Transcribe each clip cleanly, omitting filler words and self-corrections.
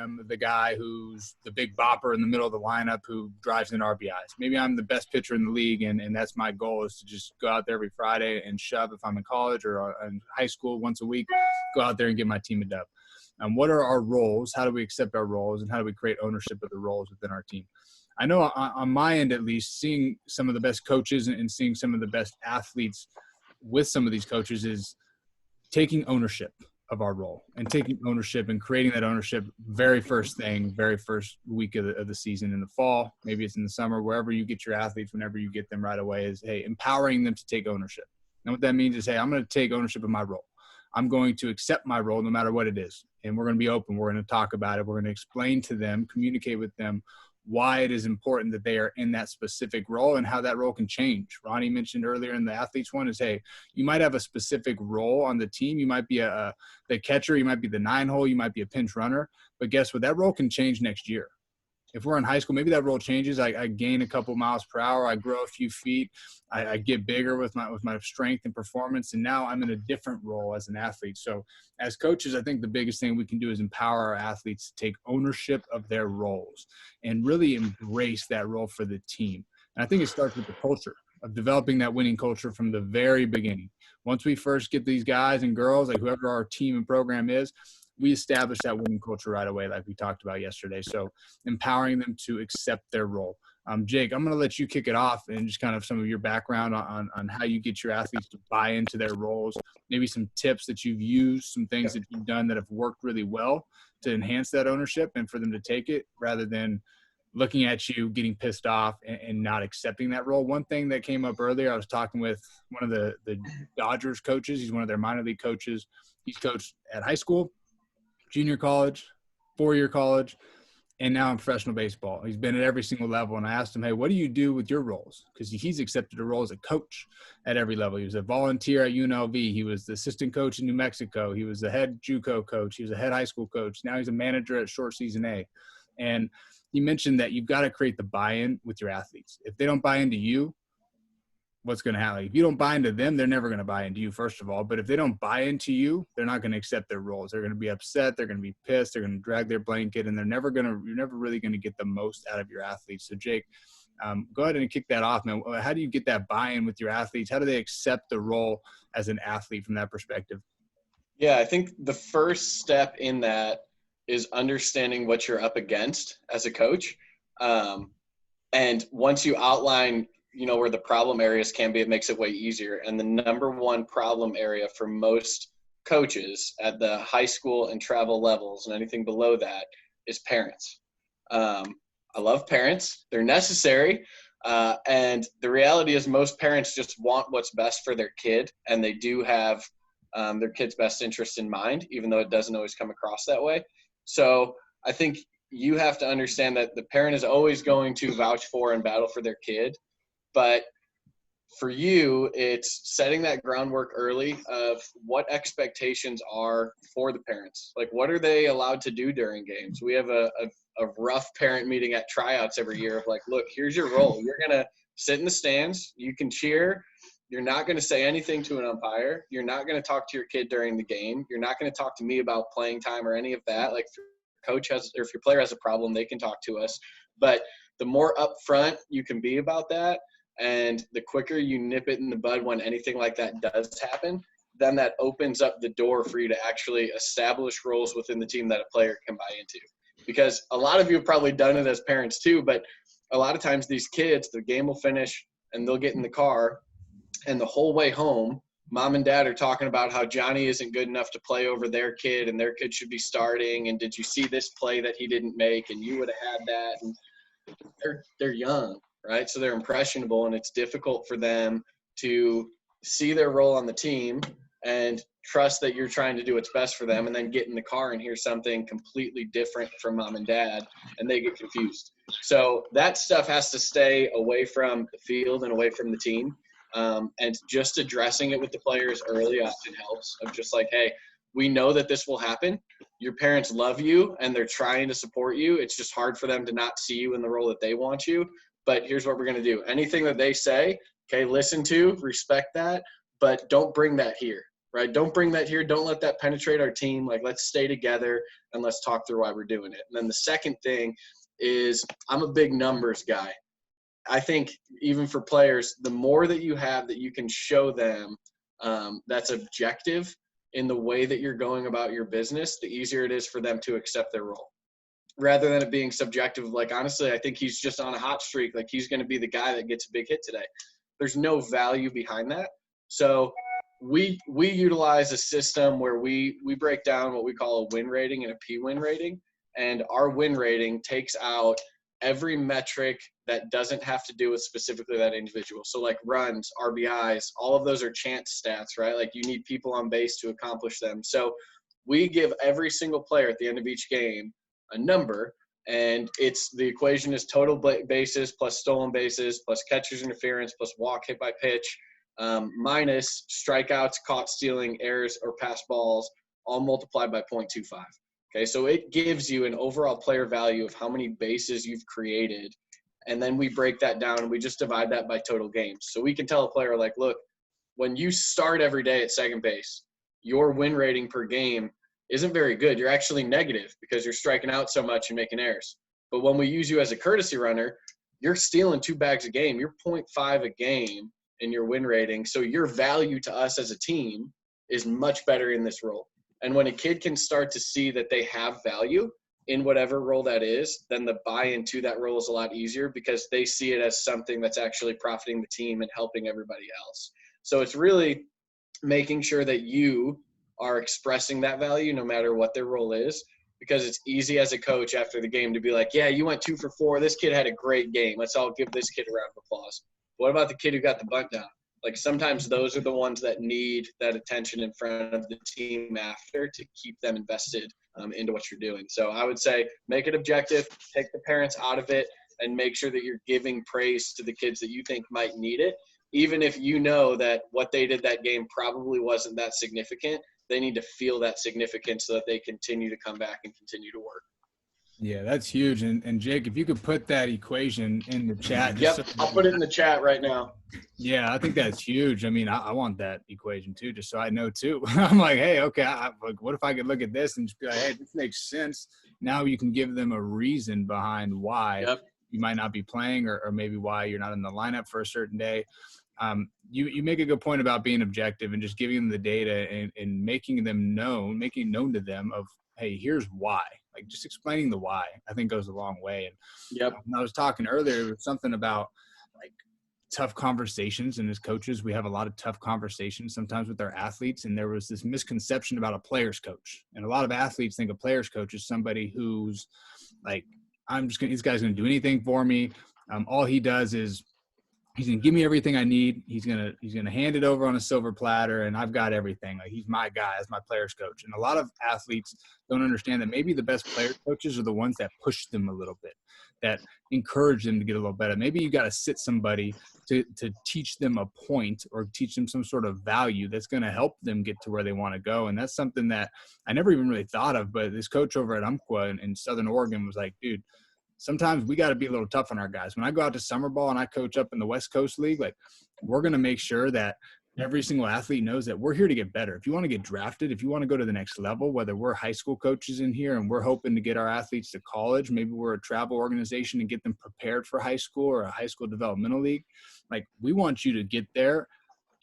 I'm the guy who's the big bopper in the middle of the lineup who drives in RBIs. Maybe I'm the best pitcher in the league, and that's my goal, is to just go out there every Friday and shove if I'm in college or in high school once a week, go out there and give my team a dub. What are our roles? How do we accept our roles, and how do we create ownership of the roles within our team? I know on my end, at least, seeing some of the best coaches and seeing some of the best athletes with some of these coaches is taking ownership of our role and taking ownership and creating that ownership very first week of the season in the fall. Maybe it's in the summer, wherever you get your athletes, whenever you get them right away, is, hey, empowering them to take ownership. And what that means is, hey, I'm going to take ownership of my role. I'm going to accept my role no matter what it is. And we're going to be open. We're going to talk about it. We're going to explain to them, communicate with them why it is important that they are in that specific role and how that role can change. Ronnie mentioned earlier in the athletes one is, hey, you might have a specific role on the team. You might be the catcher. You might be the 9-hole. You might be a pinch runner. But guess what? That role can change next year. If we're in high school, maybe that role changes. I gain a couple miles per hour. I grow a few feet. I get bigger with my strength and performance. And now I'm in a different role as an athlete. So as coaches, I think the biggest thing we can do is empower our athletes to take ownership of their roles and really embrace that role for the team. And I think it starts with the culture of developing that winning culture from the very beginning. Once we first get these guys and girls, like whoever our team and program is, we establish that winning culture right away, like we talked about yesterday. So empowering them to accept their role. Jake, I'm going to let you kick it off and just kind of some of your background on how you get your athletes to buy into their roles, maybe some tips that you've used, some things that you've done that have worked really well to enhance that ownership and for them to take it rather than looking at you, getting pissed off and not accepting that role. One thing that came up earlier, I was talking with one of the Dodgers coaches. He's one of their minor league coaches. He's coached at high school, junior college, 4-year college, and now in professional baseball. He's been at every single level. And I asked him, hey, what do you do with your roles? Because he's accepted a role as a coach at every level. He was a volunteer at UNLV. He was the assistant coach in New Mexico. He was the head JUCO coach. He was a head high school coach. Now he's a manager at short season A. And he mentioned that you've got to create the buy-in with your athletes. If they don't buy into you, what's going to happen? If you don't buy into them, they're never going to buy into you, first of all. But if they don't buy into you, they're not going to accept their roles. They're going to be upset. They're going to be pissed. They're going to drag their blanket, and you're never really going to get the most out of your athletes. So Jake, go ahead and kick that off, man. How do you get that buy-in with your athletes? How do they accept the role as an athlete from that perspective? Yeah, I think the first step in that is understanding what you're up against as a coach. And once you outline where the problem areas can be, it makes it way easier. And the number one problem area for most coaches at the high school and travel levels and anything below that is parents. I love parents. They're necessary. And the reality is most parents just want what's best for their kid, and they do have their kid's best interest in mind, even though it doesn't always come across that way. So I think you have to understand that the parent is always going to vouch for and battle for their kid. But for you, it's setting that groundwork early of what expectations are for the parents. Like, what are they allowed to do during games? We have a rough parent meeting at tryouts every year of like, look, here's your role. You're going to sit in the stands. You can cheer. You're not going to say anything to an umpire. You're not going to talk to your kid during the game. You're not going to talk to me about playing time or any of that. Like, if your player has a problem, they can talk to us. But the more upfront you can be about that, and the quicker you nip it in the bud when anything like that does happen, then that opens up the door for you to actually establish roles within the team that a player can buy into. Because a lot of you have probably done it as parents too, but a lot of times these kids, the game will finish and they'll get in the car, and the whole way home, mom and dad are talking about how Johnny isn't good enough to play over their kid and their kid should be starting. And did you see this play that he didn't make? And you would have had that. And they're young, right? So they're impressionable, and it's difficult for them to see their role on the team and trust that you're trying to do what's best for them, and then get in the car and hear something completely different from mom and dad, and they get confused. So that stuff has to stay away from the field and away from the team. And just addressing it with the players early often helps. Of just like, hey, we know that this will happen. Your parents love you and they're trying to support you. It's just hard for them to not see you in the role that they want you. But here's what we're going to do. Anything that they say, okay, listen to, respect that, but don't bring that here. right? Don't bring that here. Don't let that penetrate our team. Like, let's stay together and let's talk through why we're doing it. And then the second thing is, I'm a big numbers guy. I think even for players, the more that you have that you can show them that's objective in the way that you're going about your business, the easier it is for them to accept their role. Rather than it being subjective, like, honestly, I think he's just on a hot streak. Like, he's going to be the guy that gets a big hit today. There's no value behind that. So we utilize a system where we break down what we call a win rating and a P-win rating. And our win rating takes out every metric that doesn't have to do with specifically that individual. So like runs, RBIs, all of those are chance stats, right? Like, you need people on base to accomplish them. So we give every single player at the end of each game a number, and the equation is total bases plus stolen bases plus catcher's interference plus walk, hit by pitch, minus strikeouts, caught stealing, errors, or pass balls, all multiplied by 0.25. Okay, so it gives you an overall player value of how many bases you've created, and then we break that down and we just divide that by total games. So we can tell a player, like, look, when you start every day at second base, your win rating per game isn't very good. You're actually negative because you're striking out so much and making errors. But when we use you as a courtesy runner, you're stealing 2 bags a game. You're 0.5 a game in your win rating. So your value to us as a team is much better in this role. And when a kid can start to see that they have value in whatever role that is, then the buy-in to that role is a lot easier because they see it as something that's actually profiting the team and helping everybody else. So it's really making sure that you are expressing that value no matter what their role is, because it's easy as a coach after the game to be like, yeah, you went 2 for 4. This kid had a great game. Let's all give this kid a round of applause. What about the kid who got the bunt down? Like, sometimes those are the ones that need that attention in front of the team after to keep them invested into what you're doing. So I would say make it objective, take the parents out of it, and make sure that you're giving praise to the kids that you think might need it. Even if you know that what they did that game probably wasn't that significant, they need to feel that significance so that they continue to come back and continue to work. Yeah, that's huge. And Jake, if you could put that equation in the chat. Yep, I'll put it in the chat right now. Yeah, I think that's huge. I mean, I want that equation too, just so I know too. I'm like, hey, okay, like, what if I could look at this and just be like, hey, this makes sense. Now you can give them a reason behind why you might not be playing, or maybe why you're not in the lineup for a certain day. You make a good point about being objective and just giving them the data and making it known to them of, hey, here's why. Like, just explaining the why, I think, goes a long way. And I was talking earlier, it was something about like tough conversations, and as coaches, we have a lot of tough conversations sometimes with our athletes. And there was this misconception about a player's coach, and a lot of athletes think a player's coach is somebody who's like, this guy's going to do anything for me. All he does is he's going to give me everything I need. He's going to hand it over on a silver platter, and I've got everything. Like, he's my guy as my player's coach. And a lot of athletes don't understand that maybe the best player coaches are the ones that push them a little bit, that encourage them to get a little better. Maybe you got to sit somebody to teach them a point or teach them some sort of value that's going to help them get to where they want to go. And that's something that I never even really thought of, but this coach over at Umpqua in Southern Oregon was like, dude, sometimes we got to be a little tough on our guys. When I go out to summer ball and I coach up in the West Coast League, like, we're going to make sure that every single athlete knows that we're here to get better. If you want to get drafted, if you want to go to the next level, whether we're high school coaches in here and we're hoping to get our athletes to college, maybe we're a travel organization and get them prepared for high school or a high school developmental league. Like, we want you to get there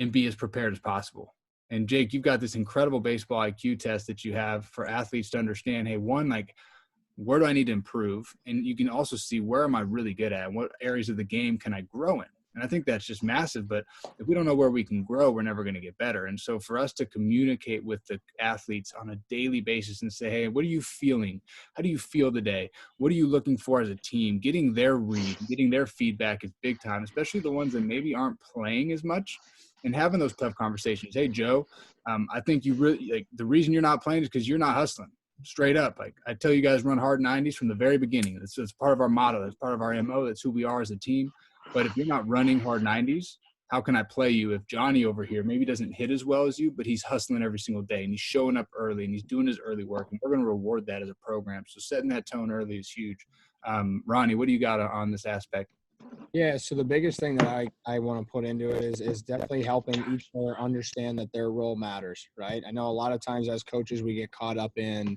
and be as prepared as possible. And Jake, you've got this incredible baseball IQ test that you have for athletes to understand, hey, one, like, where do I need to improve? And you can also see, where am I really good at? What areas of the game can I grow in? And I think that's just massive. But if we don't know where we can grow, we're never going to get better. And so for us to communicate with the athletes on a daily basis and say, hey, what are you feeling? How do you feel today? What are you looking for as a team? Getting their read, getting their feedback is big time, especially the ones that maybe aren't playing as much, and having those tough conversations. Hey, Joe, I think you really, like, the reason you're not playing is because you're not hustling. Straight up. Like, I tell you guys, run hard 90s from the very beginning. It's part of our motto. That's part of our MO. That's who we are as a team. But if you're not running hard 90s, how can I play you if Johnny over here maybe doesn't hit as well as you, but he's hustling every single day and he's showing up early and he's doing his early work, and we're going to reward that as a program. So setting that tone early is huge. Ronnie, what do you got on this aspect? Yeah, so the biggest thing that I want to put into it is definitely helping each player understand that their role matters, right? I know a lot of times as coaches we get caught up in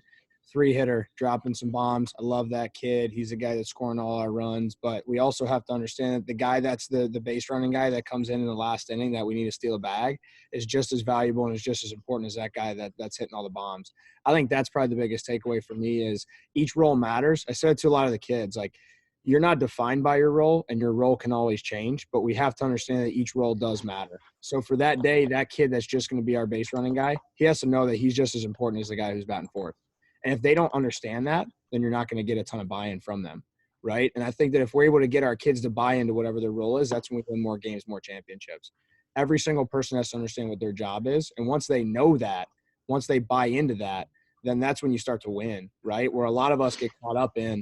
three-hitter, dropping some bombs. I love that kid. He's the guy that's scoring all our runs. But we also have to understand that the guy that's the base running guy that comes in the last inning that we need to steal a bag is just as valuable and is just as important as that guy that's hitting all the bombs. I think that's probably the biggest takeaway for me is each role matters. I said it to a lot of the kids, like, you're not defined by your role and your role can always change, but we have to understand that each role does matter. So for that day, that kid that's just going to be our base running guy, he has to know that he's just as important as the guy who's batting fourth. And if they don't understand that, then you're not going to get a ton of buy-in from them, right? And I think that if we're able to get our kids to buy into whatever their role is, that's when we win more games, more championships. Every single person has to understand what their job is. And once they know that, once they buy into that, then that's when you start to win, right? Where a lot of us get caught up in,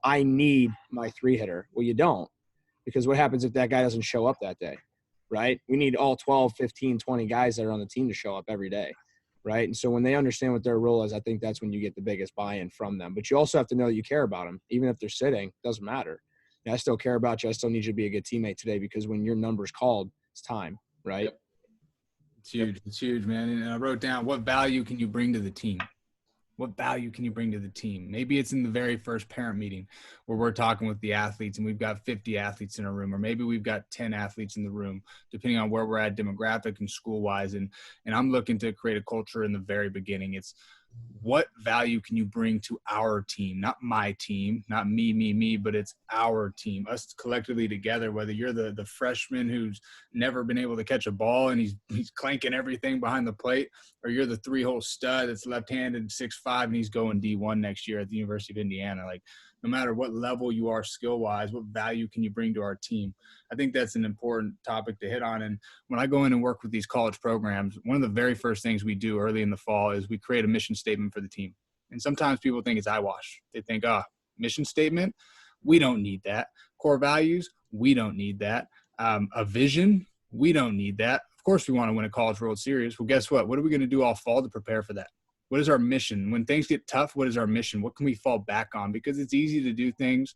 I need my three-hitter. Well, you don't, because what happens if that guy doesn't show up that day, right? We need all 12, 15, 20 guys that are on the team to show up every day, right? And so when they understand what their role is, I think that's when you get the biggest buy-in from them. But you also have to know that you care about them. Even if they're sitting, doesn't matter. I still care about you. I still need you to be a good teammate today because when your number's called, it's time, right? Yep. It's huge. It's huge, man. And I wrote down, what value can you bring to the team? What value can you bring to the team? Maybe it's in the very first parent meeting where we're talking with the athletes and we've got 50 athletes in a room, or maybe we've got 10 athletes in the room, depending on where we're at demographic and school wise. And I'm looking to create a culture in the very beginning. It's what value can you bring to our team? Not my team, not me, but it's our team, us collectively together, whether you're the freshman who's never been able to catch a ball and he's clanking everything behind the plate, or you're the three-hole stud that's left-handed, 6'5", and he's going D1 next year at the University of Indiana. Like, no matter what level you are skill-wise, what value can you bring to our team? I think that's an important topic to hit on. And when I go in and work with these college programs, one of the very first things we do early in the fall is we create a mission statement for the team. And sometimes people think it's eyewash. They think, mission statement? We don't need that. Core values? We don't need that. A vision? We don't need that. Of course we want to win a College World Series. Well, guess what? What are we going to do all fall to prepare for that? What is our mission? When things get tough, what is our mission? What can we fall back on? Because it's easy to do things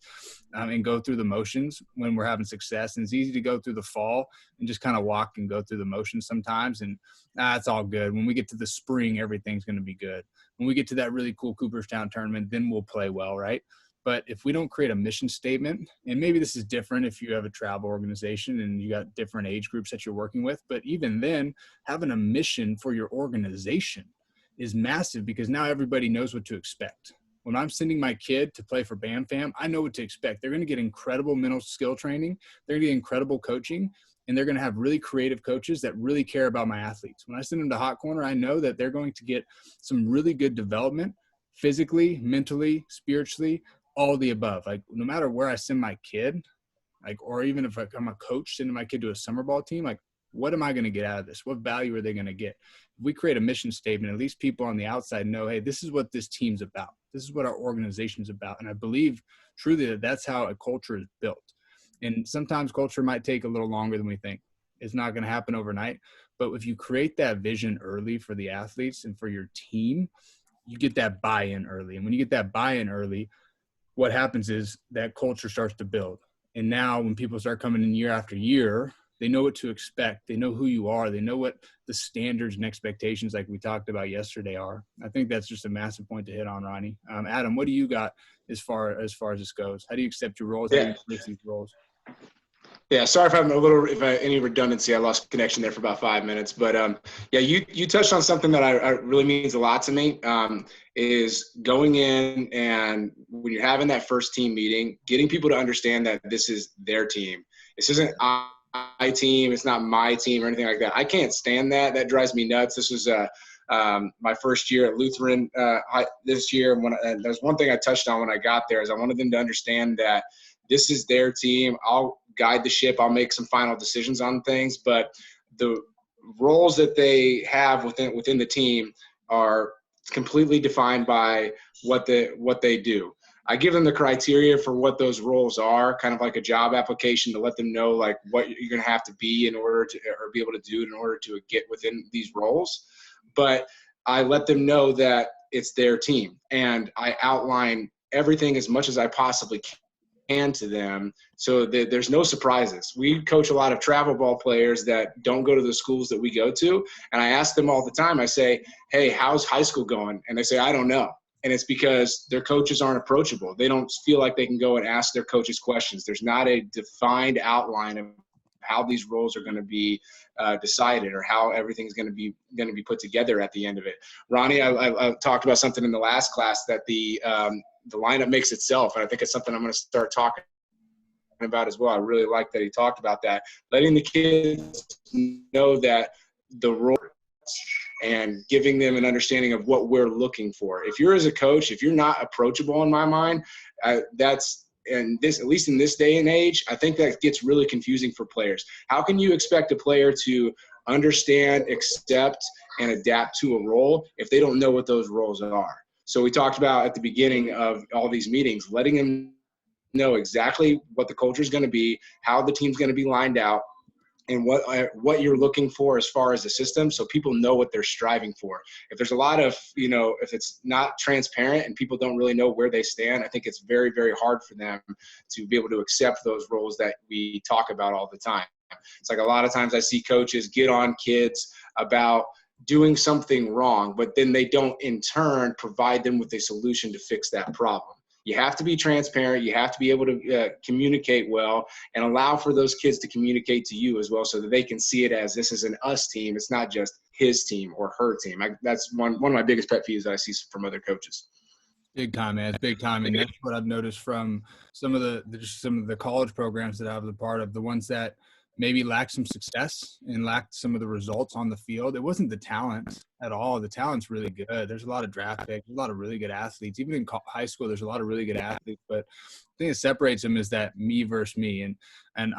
and go through the motions when we're having success. And it's easy to go through the fall and just kind of walk and go through the motions sometimes. And it's all good. When we get to the spring, everything's going to be good. When we get to that really cool Cooperstown tournament, then we'll play well, right? But if we don't create a mission statement, and maybe this is different if you have a travel organization and you got different age groups that you're working with, but even then, having a mission for your organization is massive, because now everybody knows what to expect. When I'm sending my kid to play for Bam Fam, I know what to expect. They're going to get incredible mental skill training. They're going to get incredible coaching, and they're going to have really creative coaches that really care about my athletes. When I send them to Hot Corner, I know that they're going to get some really good development physically, mentally, spiritually, all the above. Like, no matter where I send my kid, like, or even if I'm a coach sending my kid to a summer ball team, like, what am I going to get out of this? What value are they going to get? If we create a mission statement, at least people on the outside know, hey, this is what this team's about. This is what our organization's about. And I believe truly that that's how a culture is built. And sometimes culture might take a little longer than we think. It's not going to happen overnight. But if you create that vision early for the athletes and for your team, you get that buy-in early. And when you get that buy-in early, what happens is that culture starts to build. And now when people start coming in year after year, they know what to expect. They know who you are. They know what the standards and expectations, like we talked about yesterday, are. I think that's just a massive point to hit on, Ronnie. Adam, what do you got as far as this goes? How do you accept your roles? How do you embrace these roles? Yeah, sorry if I'm any redundancy. I lost connection there for about 5 minutes. But you touched on something that I really means a lot to me, is going in and when you're having that first team meeting, getting people to understand that this is their team. This isn't my team. It's not my team or anything like that. I can't stand that. That drives me nuts. This was my first year at Lutheran this year. And there's one thing I touched on when I got there is I wanted them to understand that this is their team. I'll guide the ship. I'll make some final decisions on things, but the roles that they have within the team are completely defined by what they do. I give them the criteria for what those roles are, kind of like a job application, to let them know like what you're going to have to be in order to, or be able to do in order to get within these roles. But I let them know that it's their team, and I outline everything as much as I possibly to them so that there's no surprises. We coach a lot of travel ball players that don't go to the schools that we go to. And I ask them all the time, I say, hey, how's high school going? And they say, I don't know. And it's because their coaches aren't approachable. They don't feel like they can go and ask their coaches questions. There's not a defined outline of how these roles are going to be decided or how everything's going to be put together at the end of it. Ronnie, I talked about something in the last class that the lineup makes itself, and I think it's something I'm going to start talking about as well. I really like that he talked about that, letting the kids know that the role and giving them an understanding of what we're looking for. If you're as a coach, if you're not approachable in my mind, and this, at least in this day and age, I think that gets really confusing for players. How can you expect a player to understand, accept, and adapt to a role if they don't know what those roles are? So we talked about at the beginning of all these meetings, letting them know exactly what the culture is going to be, how the team's going to be lined out, and what you're looking for as far as the system, so people know what they're striving for. If there's a lot of, if it's not transparent and people don't really know where they stand, I think it's very, very hard for them to be able to accept those roles that we talk about all the time. It's like a lot of times I see coaches get on kids about doing something wrong, but then they don't in turn provide them with a solution to fix that problem. You have to be transparent. You have to be able to communicate well and allow for those kids to communicate to you as well so that they can see it as this is an us team. It's not just his team or her team. That's one of my biggest pet peeves that I see from other coaches. Big time, man. It's big time. And that's what I've noticed from some of the college programs that I was a part of, the ones that maybe lacked some success and lacked some of the results on the field. It wasn't the talent at all. The talent's really good. There's a lot of draft picks, a lot of really good athletes. Even in high school, there's a lot of really good athletes. But the thing that separates them is that me versus me. And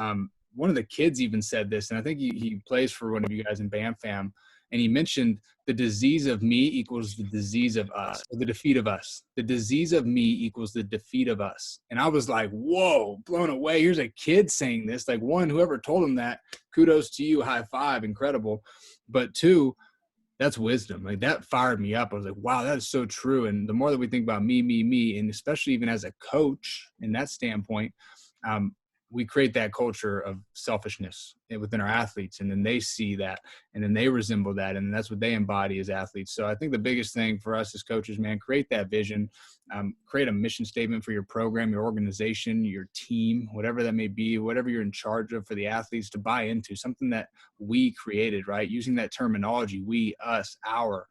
one of the kids even said this, and I think he plays for one of you guys in Bam Fam, and he mentioned the disease of me equals the disease of us, or the defeat of us. The disease of me equals the defeat of us. And I was like, whoa, blown away. Here's a kid saying this. Like, one, whoever told him that, kudos to you, high five, incredible. But two, that's wisdom. Like, that fired me up. I was like, wow, that is so true. And the more that we think about me, and especially even as a coach in that standpoint, we create that culture of selfishness within our athletes, and then they see that, and then they resemble that, and that's what they embody as athletes. So I think the biggest thing for us as coaches, man, create that vision, create a mission statement for your program, your organization, your team, whatever that may be, whatever you're in charge of for the athletes to buy into, something that we created, right? Using that terminology, we, us, our,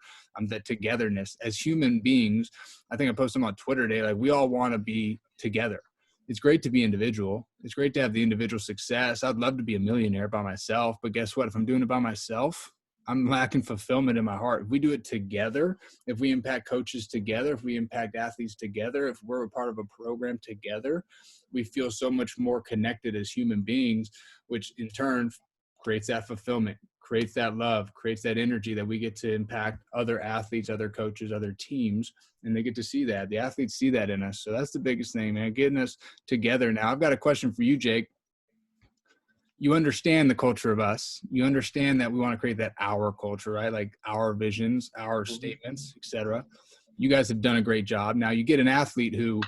that togetherness as human beings. I think I posted them on Twitter today, like, we all want to be together. It's great to be individual. It's great to have the individual success. I'd love to be a millionaire by myself, but guess what? If I'm doing it by myself, I'm lacking fulfillment in my heart. If we do it together, if we impact coaches together, if we impact athletes together, if we're a part of a program together, we feel so much more connected as human beings, which in turn creates that fulfillment, creates that love, creates that energy that we get to impact other athletes, other coaches, other teams, and they get to see that. The athletes see that in us. So that's the biggest thing, man, getting us together. Now, I've got a question for you, Jake. You understand the culture of us. You understand that we want to create that our culture, right? Like our visions, our statements, etc. You guys have done a great job. Now you get an athlete who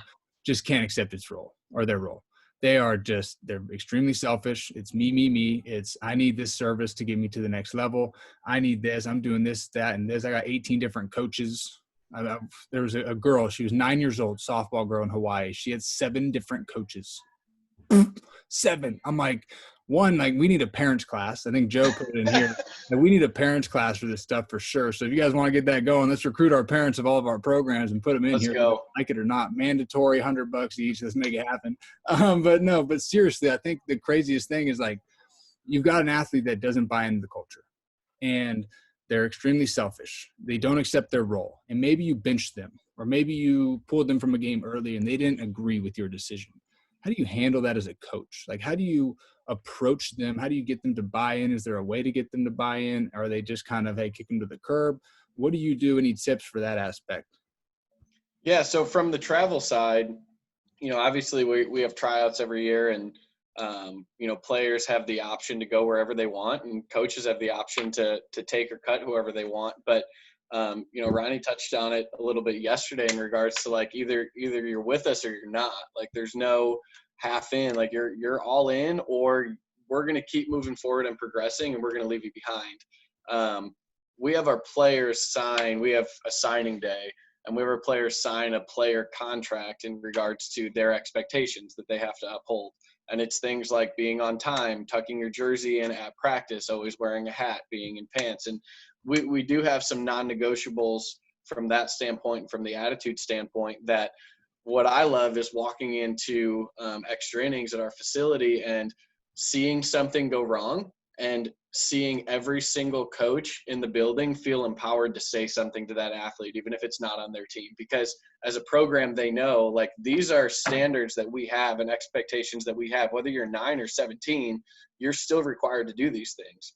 just can't accept its role or their role. They're extremely selfish. It's me. It's, I need this service to get me to the next level. I need this. I'm doing this, that, and this. I got 18 different coaches. There was a girl, she was 9 years old, softball girl in Hawaii. She had 7 different coaches. 7. I'm like, one, like, we need a parents class. I think Joe put it in here. Like, we need a parents class for this stuff for sure. So if you guys want to get that going, let's recruit our parents of all of our programs and put them in here. Go. Like it or not, mandatory, $100 each. Let's make it happen. But seriously, I think the craziest thing is, like, you've got an athlete that doesn't buy into the culture, and they're extremely selfish. They don't accept their role. And maybe you benched them, or maybe you pulled them from a game early and they didn't agree with your decision. How do you handle that as a coach? Like, how do you approach them? How do you get them to buy in? Is there a way to get them to buy in? Or are they just kind of, hey, kick them to the curb? What do you do? Any tips for that aspect? Yeah. So from the travel side, obviously we have tryouts every year, and, players have the option to go wherever they want, and coaches have the option to take or cut whoever they want. But, Ronnie touched on it a little bit yesterday in regards to, like, either you're with us or you're not. Like, there's no half in, like you're all in, or we're going to keep moving forward and progressing, and we're going to leave you behind. We have our players sign. We have a signing day, and we have our players sign a player contract in regards to their expectations that they have to uphold. And it's things like being on time, tucking your jersey in at practice, always wearing a hat, being in pants. And we do have some non-negotiables from that standpoint, from the attitude standpoint, that what I love is walking into extra innings at our facility and seeing something go wrong and seeing every single coach in the building feel empowered to say something to that athlete, even if it's not on their team. Because as a program, they know, like, these are standards that we have and expectations that we have. Whether you're 9 or 17, you're still required to do these things.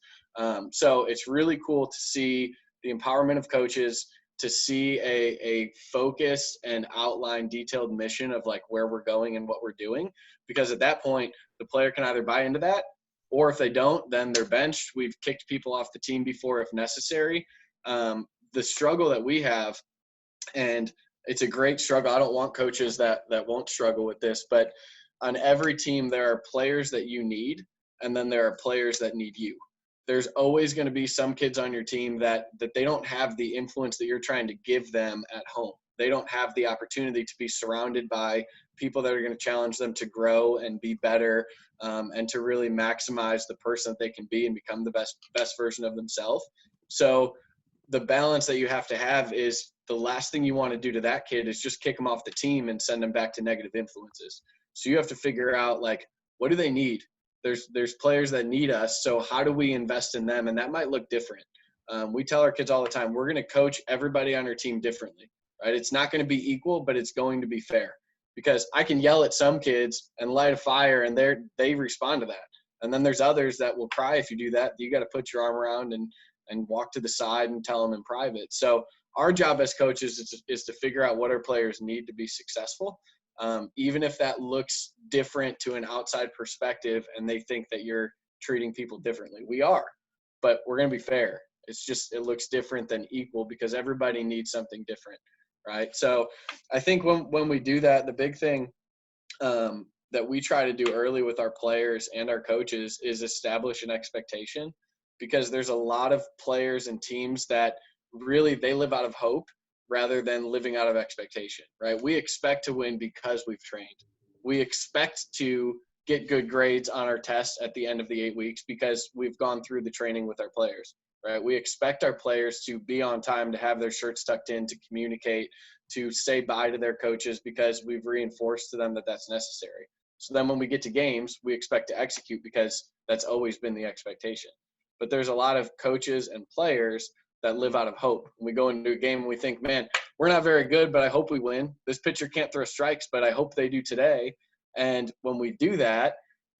So it's really cool to see the empowerment of coaches, to see a focused and outlined, detailed mission of like where we're going and what we're doing. Because at that point, the player can either buy into that, or if they don't, then they're benched. We've kicked people off the team before if necessary. The struggle that we have, and it's a great struggle. I don't want coaches that won't struggle with this, but on every team, there are players that you need, and then there are players that need you. There's always going to be some kids on your team that they don't have the influence that you're trying to give them at home. They don't have the opportunity to be surrounded by people that are going to challenge them to grow and be better, and to really maximize the person that they can be and become the best version of themselves. So the balance that you have to have is, the last thing you want to do to that kid is just kick them off the team and send them back to negative influences. So you have to figure out, like, what do they need? There's players that need us, so how do we invest in them? And that might look different. We tell our kids all the time, we're going to coach everybody on our team differently, right? It's not going to be equal, but it's going to be fair. Because I can yell at some kids and light a fire, and they respond to that. And then there's others that will cry if you do that. You got to put your arm around and walk to the side and tell them in private. So our job as coaches is to figure out what our players need to be successful. Even if that looks different to an outside perspective and they think that you're treating people differently. We are, but we're going to be fair. It's just, it looks different than equal because everybody needs something different, right? So I think when we do that, the big thing that we try to do early with our players and our coaches is establish an expectation, because there's a lot of players and teams that really, they live out of hope rather than living out of expectation, right? We expect to win because we've trained. We expect to get good grades on our tests at the end of the 8 weeks because we've gone through the training with our players, right? We expect our players to be on time, to have their shirts tucked in, to communicate, to say bye to their coaches because we've reinforced to them that that's necessary. So then when we get to games, we expect to execute because that's always been the expectation. But there's a lot of coaches and players that live out of hope. We go into a game and we think, man, we're not very good, but I hope we win. This pitcher can't throw strikes, but I hope they do today. And when we do that,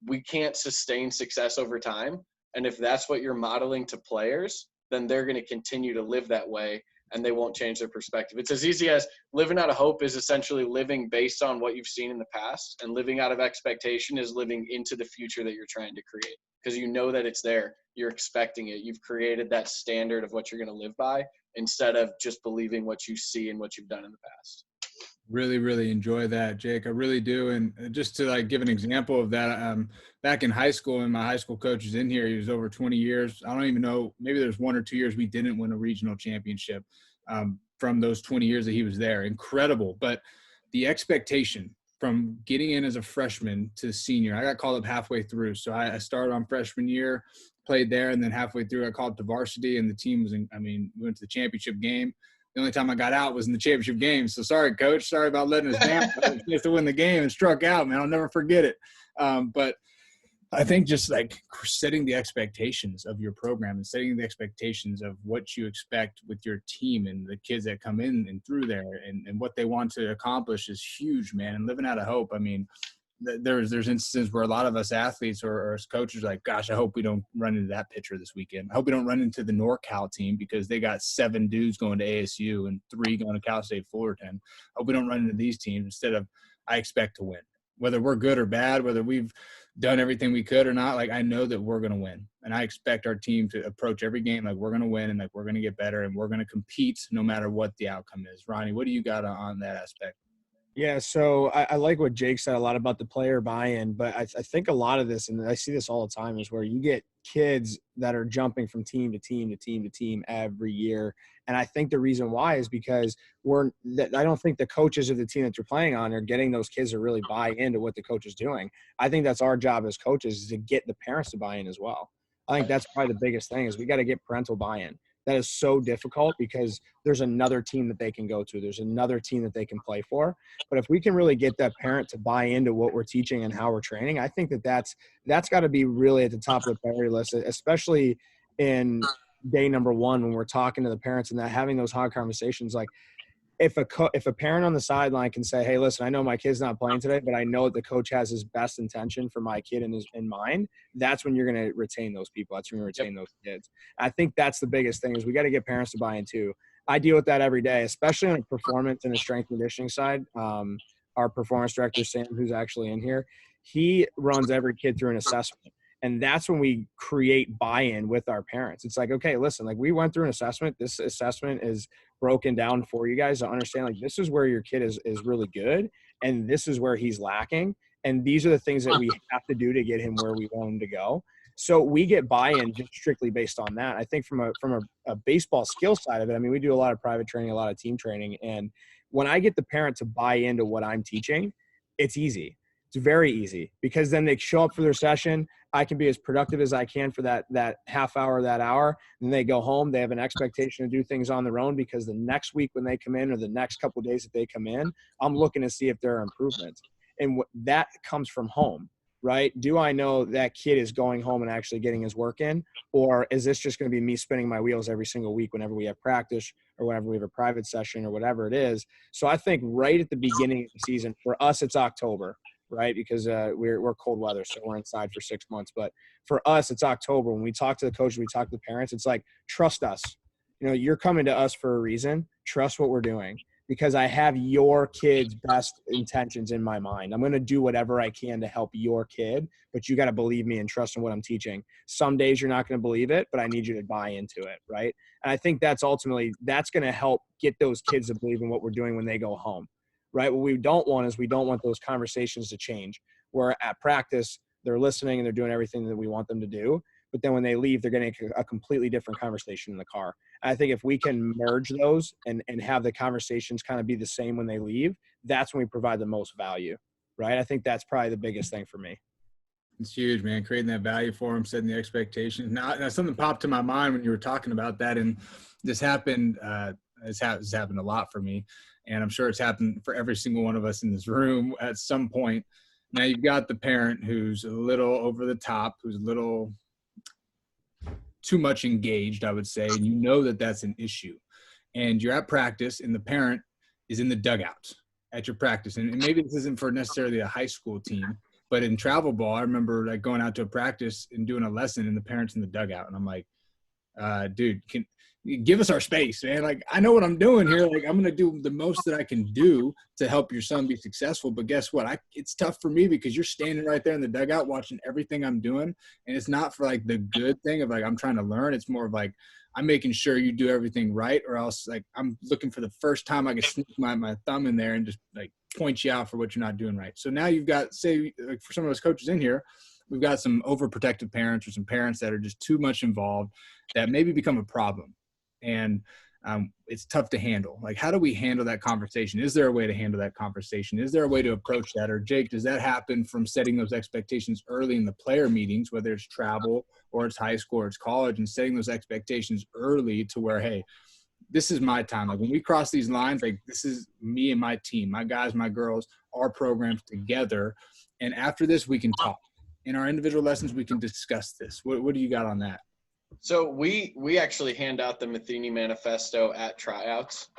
we can't sustain success over time. And if that's what you're modeling to players, then they're going to continue to live that way and they won't change their perspective. It's as easy as living out of hope is essentially living based on what you've seen in the past, and living out of expectation is living into the future that you're trying to create, because you know that it's there. You're expecting it. You've created that standard of what you're going to live by instead of just believing what you see and what you've done in the past. Really, really enjoy that, Jake. I really do. And just to like give an example of that, back in high school, and my high school coach is in here, he was over 20 years. I don't even know, maybe there's 1 or 2 years we didn't win a regional championship from those 20 years that he was there. Incredible. But the expectation from getting in as a freshman to senior, I got called up halfway through. So I started on freshman year, played there, and then halfway through I called up to varsity, and the team was we went to the championship game. The only time I got out was in the championship game. So sorry, coach. Sorry about letting us down. I was supposed to win the game and struck out, man. I'll never forget it. But I think just like setting the expectations of your program and setting the expectations of what you expect with your team and the kids that come in and through there and what they want to accomplish is huge, man. And living out of hope. I mean, there's instances where a lot of us athletes or as coaches are like, gosh, I hope we don't run into that pitcher this weekend. I hope we don't run into the NorCal team because they got 7 dudes going to ASU and 3 going to Cal State Fullerton. I hope we don't run into these teams. Instead of, I expect to win. Whether we're good or bad, whether we've done everything we could or not, like I know that we're going to win. And I expect our team to approach every game like we're going to win and like we're going to get better and we're going to compete no matter what the outcome is. Ronnie, what do you got on that aspect? Yeah, so I like what Jake said a lot about the player buy-in, but I think a lot of this, and I see this all the time, is where you get kids that are jumping from team to team to team to team every year. And I think the reason why is because I don't think the coaches of the team that you're playing on are getting those kids to really buy into what the coach is doing. I think that's our job as coaches, is to get the parents to buy in as well. I think that's probably the biggest thing, is we got to get parental buy-in. That is so difficult because there's another team that they can go to. There's another team that they can play for. But if we can really get that parent to buy into what we're teaching and how we're training, I think that's got to be really at the top of the priority list, especially in day number one when we're talking to the parents and that having those hard conversations. Like if a parent on the sideline can say, hey, listen, I know my kid's not playing today, but I know that the coach has his best intention for my kid in mind, that's when you're going to retain those people. That's when you're going to retain those kids. I think that's the biggest thing, is we got to get parents to buy in too. I deal with that every day, especially on a performance and a strength conditioning side. Our performance director, Sam, who's actually in here, he runs every kid through an assessment. And that's when we create buy-in with our parents. It's like, okay, listen, like we went through an assessment. This assessment is broken down for you guys to understand, like, this is where your kid is really good and this is where he's lacking. And these are the things that we have to do to get him where we want him to go. So we get buy-in just strictly based on that. I think from a baseball skill side of it, I mean, we do a lot of private training, a lot of team training. And when I get the parent to buy into what I'm teaching, it's easy. It's very easy because then they show up for their session. I can be as productive as I can for that half hour, that hour. And they go home. They have an expectation to do things on their own because the next week when they come in or the next couple of days that they come in, I'm looking to see if there are improvements. And that comes from home, right? Do I know that kid is going home and actually getting his work in? Or is this just going to be me spinning my wheels every single week whenever we have practice or whenever we have a private session or whatever it is? So I think right at the beginning of the season, for us, it's October. Right? Because we're cold weather, so we're inside for 6 months. But for us, it's October. When we talk to the coaches, we talk to the parents, it's like, trust us. You know, you're coming to us for a reason. Trust what we're doing because I have your kid's best intentions in my mind. I'm going to do whatever I can to help your kid, but you got to believe me and trust in what I'm teaching. Some days you're not going to believe it, but I need you to buy into it, right? And I think that's ultimately, that's going to help get those kids to believe in what we're doing when they go home. Right. What we don't want is we don't want those conversations to change where at practice, they're listening and they're doing everything that we want them to do. But then when they leave, they're getting a completely different conversation in the car. And I think if we can merge those and have the conversations kind of be the same when they leave, that's when we provide the most value. Right. I think that's probably the biggest thing for me. It's huge, man. Creating that value for them, setting the expectations. Now something popped to my mind when you were talking about that. And this happened, it's happened a lot for me. And I'm sure it's happened for every single one of us in this room at some point. Now you've got the parent who's a little over the top, who's a little too much engaged, I would say. And you know that that's an issue. And you're at practice and the parent is in the dugout at your practice. And maybe this isn't for necessarily a high school team, but in travel ball, I remember like going out to a practice and doing a lesson and the parent's in the dugout. And I'm like, dude, can give us our space, man. Like, I know what I'm doing here. Like, I'm going to do the most that I can do to help your son be successful. But guess what? It's tough for me because you're standing right there in the dugout watching everything I'm doing. And it's not for like the good thing of like, I'm trying to learn. It's more of like, I'm making sure you do everything right, or else like I'm looking for the first time I can sneak my thumb in there and just like point you out for what you're not doing right. So now you've got, say, like for some of us coaches in here, we've got some overprotective parents or some parents that are just too much involved that maybe become a problem. And it's tough to handle. Like, how do we handle that conversation? Is there a way to handle that conversation? Is there a way to approach that? Or Jake, does that happen from setting those expectations early in the player meetings, whether it's travel or it's high school or it's college, and setting those expectations early to where, hey, this is my time. Like when we cross these lines, like this is me and my team, my guys, my girls, our programs together. And after this, we can talk. In our individual lessons, we can discuss this. What do you got on that? So we actually hand out the Matheny Manifesto at tryouts.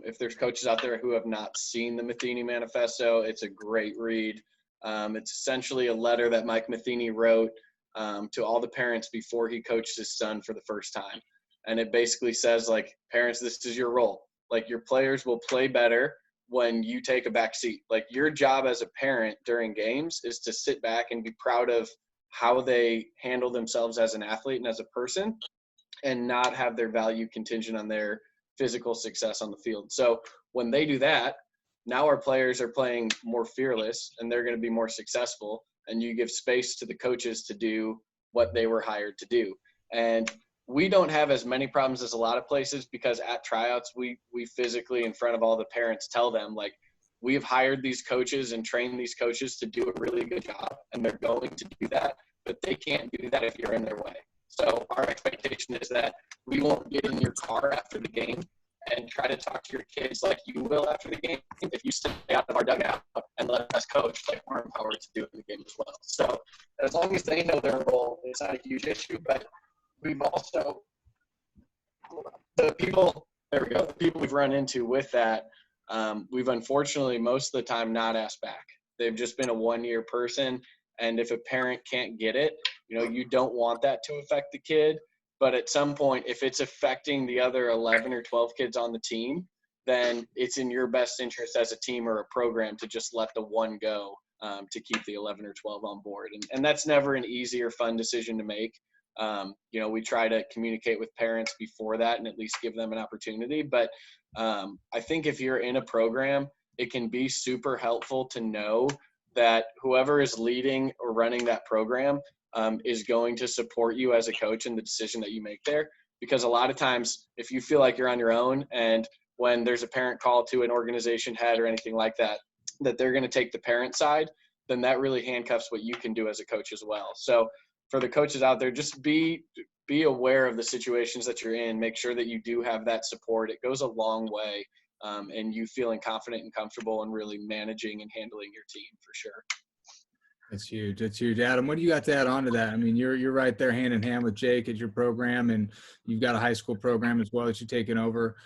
If there's coaches out there who have not seen the Matheny Manifesto, it's a great read. It's essentially a letter that Mike Matheny wrote to all the parents before he coached his son for the first time. And it basically says, like, parents, this is your role. Like, your players will play better when you take a back seat. Like, your job as a parent during games is to sit back and be proud of how they handle themselves as an athlete and as a person, and not have their value contingent on their physical success on the field. So when they do that, now our players are playing more fearless and they're going to be more successful, and you give space to the coaches to do what they were hired to do. And we don't have as many problems as a lot of places, because at tryouts, we physically in front of all the parents tell them, like, we have hired these coaches and trained these coaches to do a really good job, and they're going to do that, but they can't do that if you're in their way. So our expectation is that we won't get in your car after the game and try to talk to your kids like you will after the game if you stay out of our dugout and let us coach like we're empowered to do in the game as well. So as long as they know their role, it's not a huge issue. But we've also, the people we've run into with that, we've unfortunately most of the time not asked back. They've just been a one-year person, and if a parent can't get it, you don't want that to affect the kid. But at some point, if it's affecting the other 11 or 12 kids on the team, then it's in your best interest as a team or a program to just let the one go, to keep the 11 or 12 on board. And that's never an easy or fun decision to make. We try to communicate with parents before that and at least give them an opportunity. But I think if you're in a program, it can be super helpful to know that whoever is leading or running that program is going to support you as a coach in the decision that you make there. Because a lot of times, if you feel like you're on your own, and when there's a parent call to an organization head or anything like that, that they're going to take the parent side, then that really handcuffs what you can do as a coach as well. So for the coaches out there, just be aware of the situations that you're in. Make sure that you do have that support. It goes a long way, and you feeling confident and comfortable and really managing and handling your team for sure. That's huge. That's huge. Adam, what do you got to add on to that? I mean, you're right there hand in hand with Jake at your program, and you've got a high school program as well that you're taking over.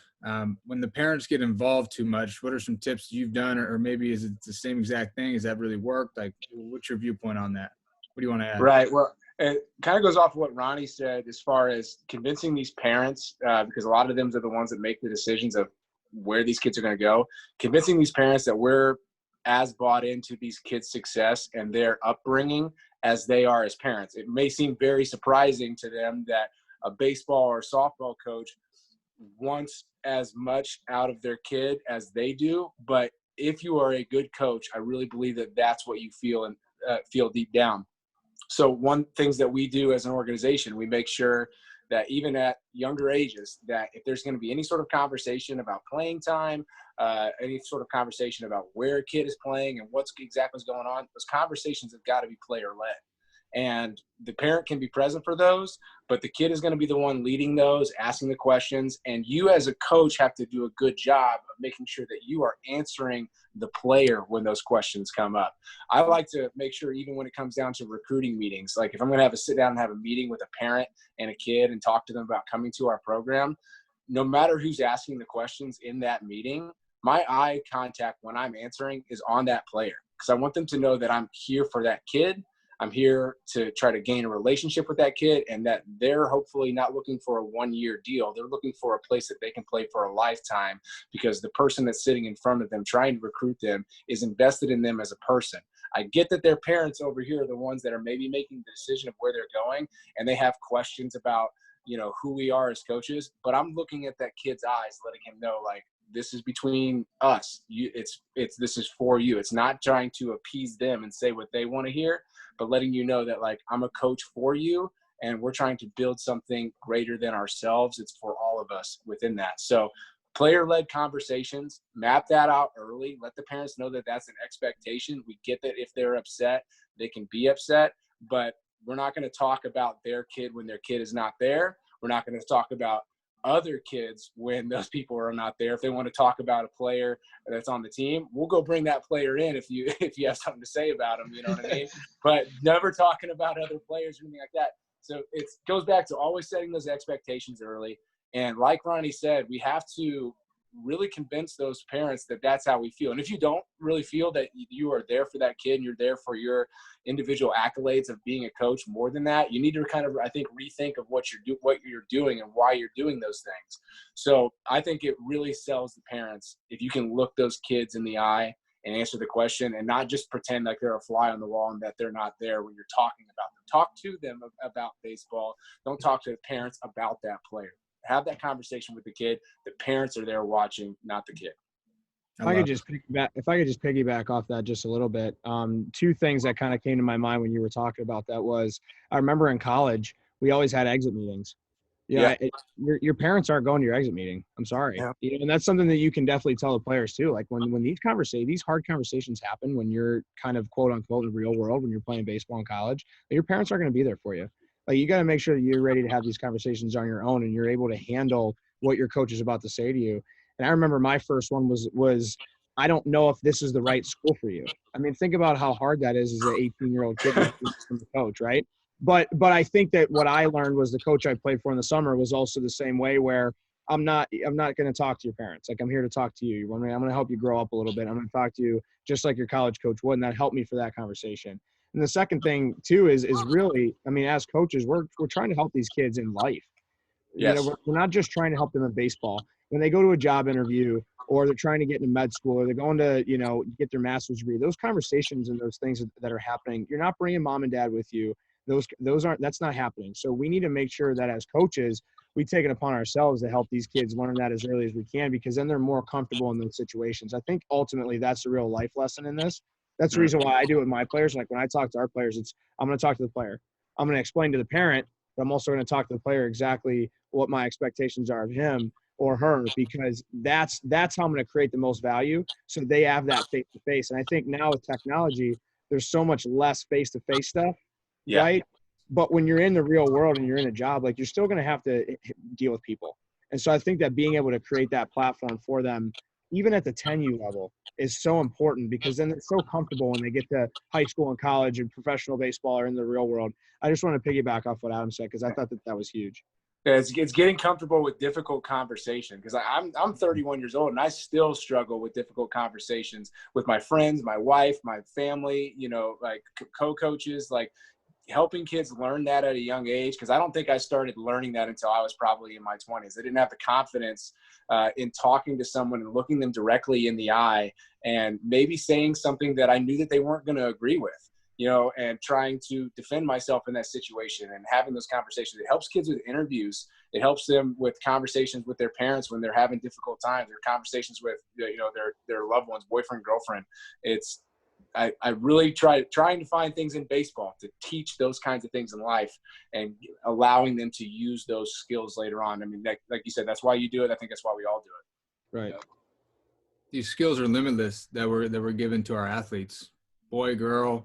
When the parents get involved too much, what are some tips you've done, or maybe is it the same exact thing? Has that really worked? Like, what's your viewpoint on that? What do you want to add? Right. Well, it kind of goes off of what Ronnie said as far as convincing these parents, because a lot of them are the ones that make the decisions of where these kids are going to go. Convincing these parents that we're as bought into these kids' success and their upbringing as they are as parents. It may seem very surprising to them that a baseball or softball coach wants as much out of their kid as they do, but if you are a good coach, I really believe that that's what you feel and feel deep down. So one things that we do as an organization, we make sure that even at younger ages, that if there's going to be any sort of conversation about playing time, any sort of conversation about where a kid is playing and what's exactly going on, those conversations have got to be player-led. And the parent can be present for those, but the kid is going to be the one leading those, asking the questions. And you as a coach have to do a good job of making sure that you are answering the player when those questions come up. I like to make sure, even when it comes down to recruiting meetings, like if I'm going to have a sit down and have a meeting with a parent and a kid and talk to them about coming to our program, no matter who's asking the questions in that meeting, my eye contact when I'm answering is on that player, because I want them to know that I'm here for that kid. I'm here to try to gain a relationship with that kid, and that they're hopefully not looking for a one-year deal. They're looking for a place that they can play for a lifetime, because the person that's sitting in front of them trying to recruit them is invested in them as a person. I get that their parents over here are the ones that are maybe making the decision of where they're going, and they have questions about, who we are as coaches, but I'm looking at that kid's eyes, letting him know, like, this is between us. This is for you. It's not trying to appease them and say what they want to hear, but letting you know that, like, I'm a coach for you, and we're trying to build something greater than ourselves. It's for all of us within that. So player-led conversations, map that out early. Let the parents know that that's an expectation. We get that if they're upset, they can be upset, but we're not going to talk about their kid when their kid is not there. We're not going to talk about other kids when those people are not there. If they want to talk about a player that's on the team, we'll go bring that player in if you have something to say about them, you know what I mean? But never talking about other players or anything like that. So it goes back to always setting those expectations early. And like Ronnie said, we have to really convince those parents that that's how we feel. And if you don't really feel that you are there for that kid and you're there for your individual accolades of being a coach more than that, you need to kind of, I think, rethink of what you're doing and why you're doing those things. So I think it really sells the parents if you can look those kids in the eye and answer the question, and not just pretend like they're a fly on the wall and that they're not there when you're talking about them. Talk to them about baseball. Don't talk to the parents about that player. Have that conversation with the kid. The parents are there watching, not the kid. If I could just piggyback off that just a little bit. Two things that kind of came to my mind when you were talking about that was, I remember in college, we always had exit meetings. Yeah. Your parents aren't going to your exit meeting. I'm sorry. Yeah. And that's something that you can definitely tell the players too. Like when these hard conversations happen, when you're kind of quote unquote in the real world, when you're playing baseball in college, your parents aren't going to be there for you. Like you got to make sure that you're ready to have these conversations on your own and you're able to handle what your coach is about to say to you. And I remember my first one was I don't know if this is the right school for you. I mean, think about how hard that is as an 18-year-old kid from the coach, right? But I think that what I learned was the coach I played for in the summer was also the same way, where I'm not going to talk to your parents. Like, I'm here to talk to you. I'm going to help you grow up a little bit. I'm going to talk to you just like your college coach would, and that helped me for that conversation. And the second thing too is really, I mean, as coaches, we're trying to help these kids in life. Yes. We're not just trying to help them in baseball. When they go to a job interview, or they're trying to get into med school, or they're going to, get their master's degree, those conversations and those things that are happening, you're not bringing mom and dad with you. That's not happening. So we need to make sure that as coaches, we take it upon ourselves to help these kids learn that as early as we can, because then they're more comfortable in those situations. I think ultimately that's the real life lesson in this. That's the reason why I do it with my players. Like when I talk to our players, I'm going to talk to the player. I'm going to explain to the parent, but I'm also going to talk to the player exactly what my expectations are of him or her, because that's how I'm going to create the most value. So they have that face-to-face. And I think now with technology, there's so much less face-to-face stuff. Yeah. Right. But when you're in the real world and you're in a job, like, you're still going to have to deal with people. And so I think that being able to create that platform for them, even at the 10U level, is so important, because then they're so comfortable when they get to high school and college and professional baseball or in the real world. I just want to piggyback off what Adam said, because I thought that was huge. Yeah, it's getting comfortable with difficult conversation, because I'm 31 years old and I still struggle with difficult conversations with my friends, my wife, my family, like co-coaches, like helping kids learn that at a young age. Because I don't think I started learning that until I was probably in my 20s. I didn't have the confidence in talking to someone and looking them directly in the eye and maybe saying something that I knew that they weren't going to agree with. And trying to defend myself in that situation and having those conversations. It helps kids with interviews. It helps them with conversations with their parents when they're having difficult times, or conversations with, their loved ones, boyfriend, girlfriend. I really trying to find things in baseball to teach those kinds of things in life and allowing them to use those skills later on. I mean, like you said, that's why you do it. I think that's why we all do it. Right. These skills are limitless that were given to our athletes, boy, girl,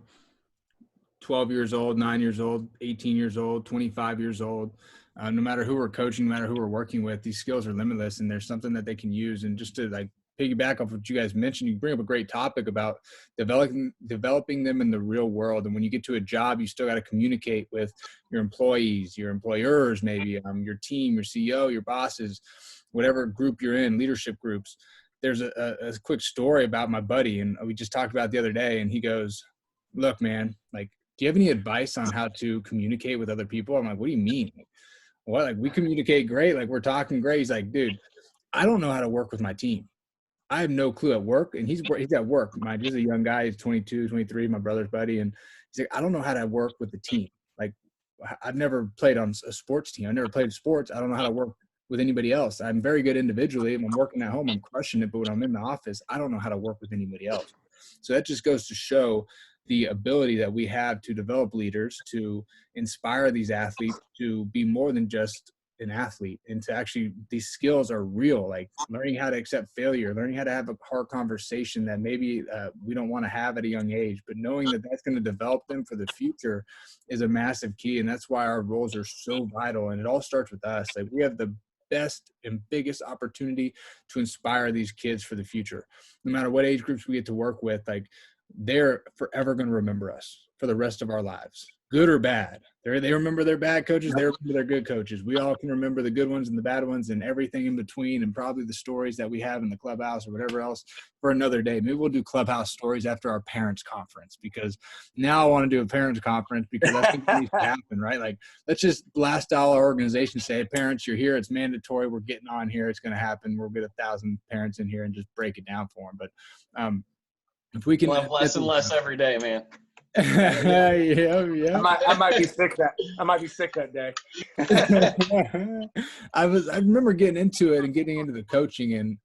12 years old, 9 years old, 18 years old, 25 years old. No matter who we're coaching, no matter who we're working with, these skills are limitless, and there's something that they can use. And just to piggyback off what you guys mentioned, you bring up a great topic about developing them in the real world. And when you get to a job, you still got to communicate with your employees, your employers, maybe your team, your CEO, your bosses, whatever group you're in, leadership groups. There's a quick story about my buddy, and we just talked about it the other day, and he goes, "Look, man, like, do you have any advice on how to communicate with other people?" I'm like, "What do you mean?" "Well, like, we communicate great. Like, we're talking great." He's like, "Dude, I don't know how to work with my team. I have no clue at work." And he's at work. He's a young guy. He's 22, 23, my brother's buddy. And he's like, "I don't know how to work with the team. Like, I've never played on a sports team. I never played sports. I don't know how to work with anybody else. I'm very good individually. If I'm working at home, I'm crushing it. But when I'm in the office, I don't know how to work with anybody else." So that just goes to show the ability that we have to develop leaders, to inspire these athletes to be more than just an athlete, and to actually, these skills are real, like learning how to accept failure, learning how to have a hard conversation that maybe we don't want to have at a young age, but knowing that that's going to develop them for the future is a massive key. And that's why our roles are so vital. And it all starts with us. Like, we have the best and biggest opportunity to inspire these kids for the future. No matter what age groups we get to work with, like, they're forever going to remember us for the rest of our lives, good or bad. They remember their bad coaches. They remember their good coaches. We all can remember the good ones and the bad ones and everything in between, and probably the stories that we have in the clubhouse or whatever else for another day. Maybe we'll do clubhouse stories after our parents conference, because now I want to do a parents conference, because I think it needs to happen, right? Like, let's just blast all our organizations, say, "Hey, parents, you're here. It's mandatory. We're getting on here. It's going to happen. We'll get 1,000 parents in here and just break it down for them." But if we can, we'll have less and less every day, man. Yeah. I might be sick that day. I remember getting into it and getting into the coaching, and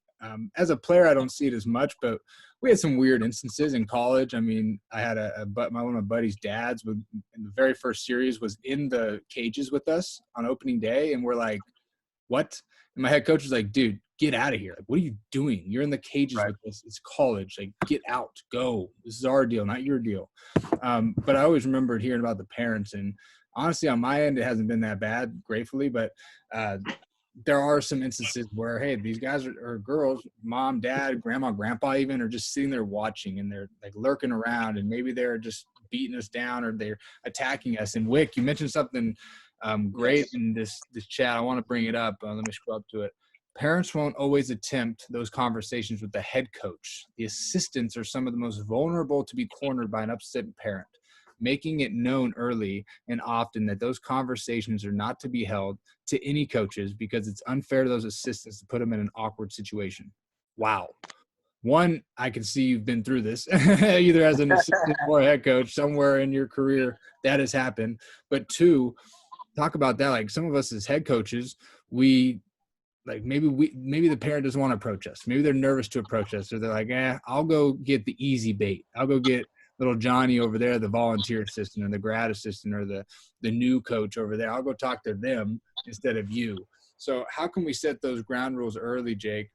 As a player, I don't see it as much, but we had some weird instances in college. I mean, I had one of my buddy's dads in the very first series was in the cages with us on opening day, and we're like, what? And my head coach was like, dude, get out of here. Like, what are you doing? You're in the cages with us. It's college. Like, get out, go. This is our deal, not your deal. But I always remembered hearing about the parents, and honestly, on my end, it hasn't been that bad, gratefully, but there are some instances where, hey, these guys are girls, mom, dad, grandma, grandpa even, are just sitting there watching, and they're like lurking around, and maybe they're just beating us down or they're attacking us. And Wick, you mentioned something great in this chat. I want to bring it up. Let me scroll up to it. Parents won't always attempt those conversations with the head coach. The assistants are some of the most vulnerable to be cornered by an upset parent. Making it known early and often that those conversations are not to be held to any coaches because it's unfair to those assistants to put them in an awkward situation. Wow. One, I can see you've been through this, either as an assistant or a head coach somewhere in your career that has happened. But two, talk about that. Like some of us as head coaches, maybe the parent doesn't want to approach us. Maybe they're nervous to approach us. Or they're like, I'll go get the easy bait. I'll go get little Johnny over there, the volunteer assistant or the grad assistant or the new coach over there. I'll go talk to them instead of you. So how can we set those ground rules early, Jake,